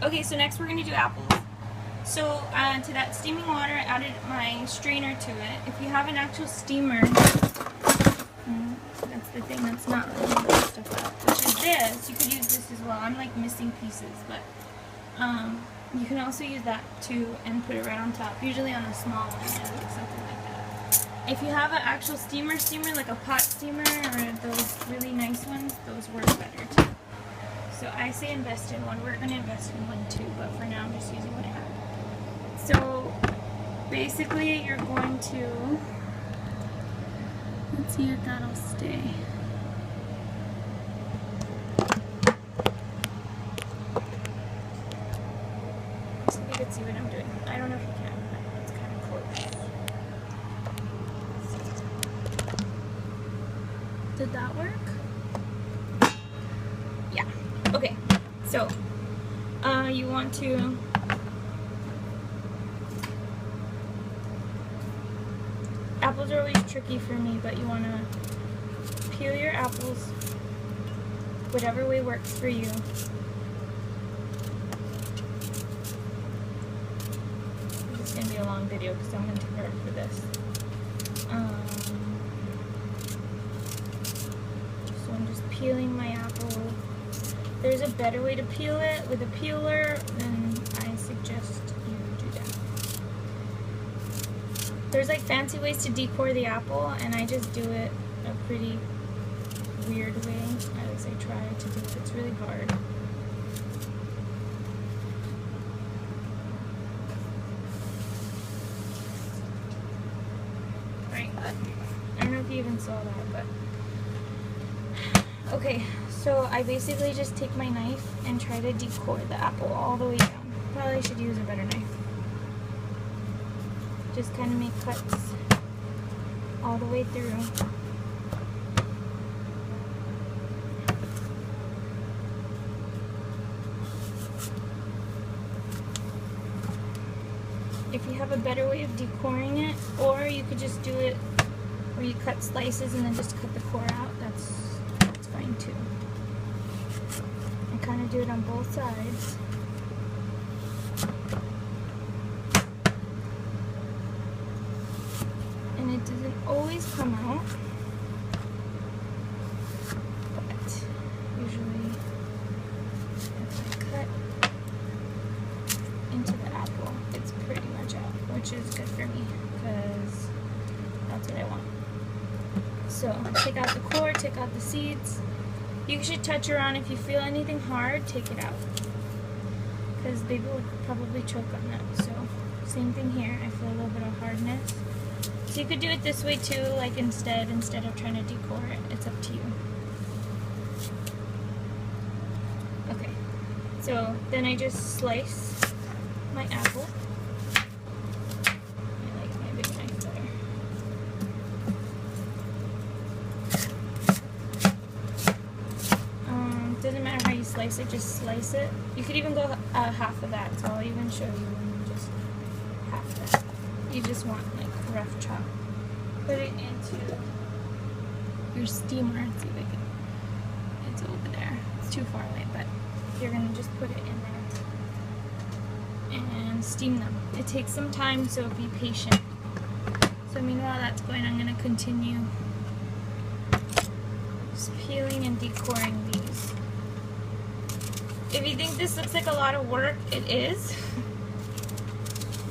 Okay, so next we're going to do apples. So to that steaming water, I added my strainer to it. If you have an actual steamer, that's the thing that's not really good stuff out, which is this. You could use this as well. I'm like missing pieces, but you can also use that too and put it right on top. Usually on a small one, like something like that. If you have an actual steamer, like a pot steamer or those really nice ones, those work better too. So I say invest in one. We're going to invest in one too, but for now I'm just using what I have. So basically you're going to, let's see if that'll stay. So you can see what I'm doing. I don't know if you can, but it's kind of close. Did that work? Yeah. Okay. So you want to apples are always tricky for me, but you want to peel your apples whatever way works for you. This is going to be a long video because I'm going to take her for this. So I'm just peeling my apple. There's a better way to peel it with a peeler, and I suggest you do that. There's like fancy ways to decore the apple, and I just do it a pretty weird way as I try to do it. It's really hard. Right, I don't know if you even saw that, but okay, so I basically just take my knife and try to decore the apple all the way down. Probably should use a better knife. Just kind of make cuts all the way through. If you have a better way of decoring it, or you could just do it where you cut slices and then just cut the core out, that's fine too. I kind of do it on both sides. And it doesn't always come out, but usually if I cut into the apple, it's pretty much out, which is good for me because that's what I want. So take out the core, take out the seeds. You should touch around. If you feel anything hard, take it out, because baby will probably choke on that. So same thing here. I feel a little bit of hardness. So you could do it this way too, like instead of trying to decore it. It's up to you. Okay, so then I just slice my apple. I like my big knife better. Doesn't matter how you slice it, just slice it. You could even go half of that, so I'll even show you just half of that. You just want like rough chop. Put it into your steamer. Let's see if I can. It's over there. It's too far away, but you're gonna just put it in there and steam them. It takes some time, so be patient. So meanwhile that's going, I'm gonna continue just peeling and decoring these. If you think this looks like a lot of work, it is.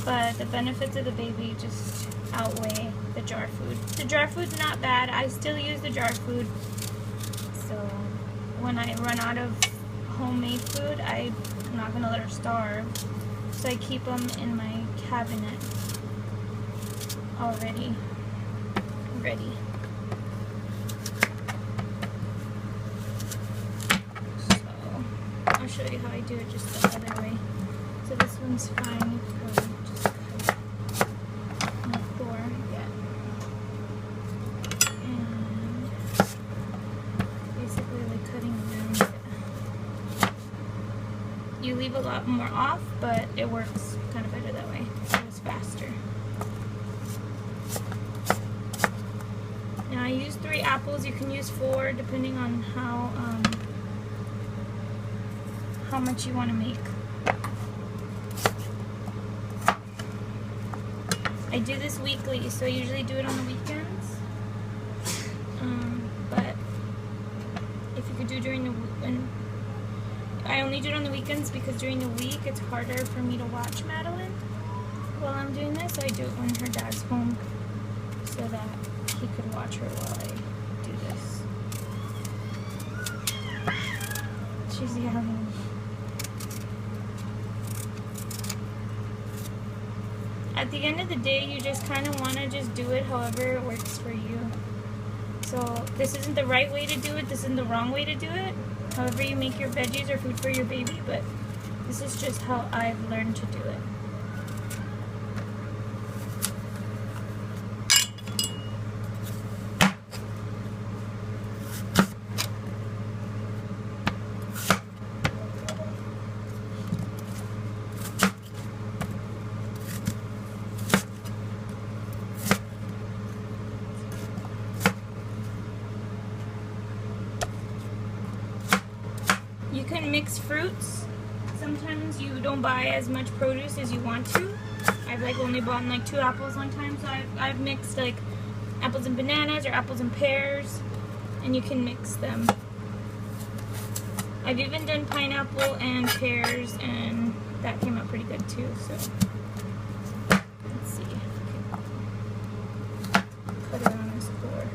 But the benefits of the baby just outweigh the jar food. The jar food's not bad. I still use the jar food. So when I run out of homemade food, I'm not going to let her starve. So I keep them in my cabinet already ready. So I'll show you how I do it just the other way. So this one's fine. Just cut on the core again. And basically like cutting around it. You leave a lot more off, but it works kind of better that way. So it's faster. Now I use 3 apples. You can use 4 depending on how much you want to make. I do this weekly, so I usually do it on the weekends. But if you could do during the and I only do it on the weekends because during the week it's harder for me to watch Madeline while I'm doing this. So I do it when her dad's home so that he could watch her while I do this. She's yelling. At the end of the day, you just kind of want to just do it however it works for you. So this isn't the right way to do it, this isn't the wrong way to do it. However you make your veggies or food for your baby, but this is just how I've learned to do it. You can mix fruits. Sometimes you don't buy as much produce as you want to. I've like only bought like 2 apples one time, so I've mixed like apples and bananas or apples and pears, and you can mix them. I've even done pineapple and pears, and that came out pretty good too. So let's see. Put it on this core.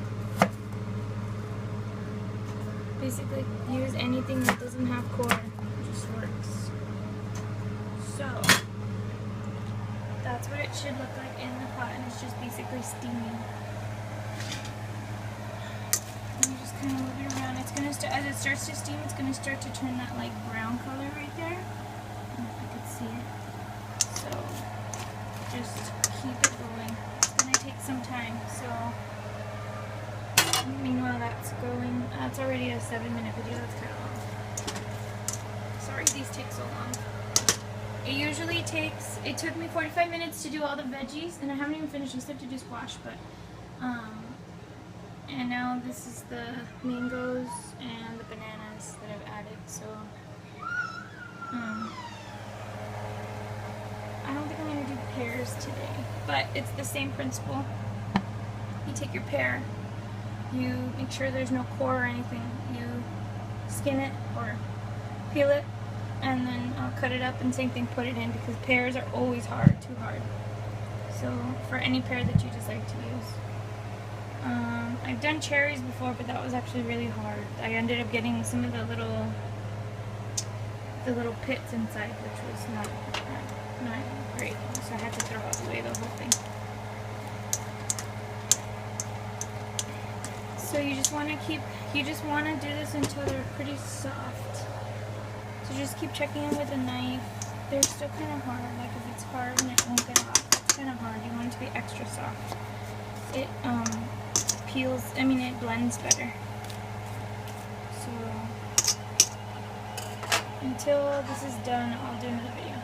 Basically, use anything that doesn't have core. It just works. So that's what it should look like in the pot, and it's just basically steaming. And you just kind of move it around. It's gonna start as it starts to steam. It's gonna start to turn that like brown color right there. I don't know if you can see it. So just keep it going. It's gonna take some time. So. Meanwhile, that's going. That's already a 7-minute video. That's kind of long. Sorry, these take so long. It usually takes. It took me 45 minutes to do all the veggies, and I haven't even finished. I still have to do squash, but and now this is the mangoes and the bananas that I've added. So I don't think I'm gonna do pears today, but it's the same principle. You take your pear. You make sure there's no core or anything. You skin it or peel it, and then cut it up, and same thing, put it in, because pears are always hard, too hard. So for any pear that you just like to use. I've done cherries before, but that was actually really hard. I ended up getting some of the little pits inside, which was not great. So I had to throw away the whole thing. So you just want to do this until they're pretty soft. So just keep checking in with a knife. They're still kind of hard. Like if it's hard and it won't get off, it's kind of hard. You want it to be extra soft. It peels. I mean, it blends better. So until this is done, I'll do another video.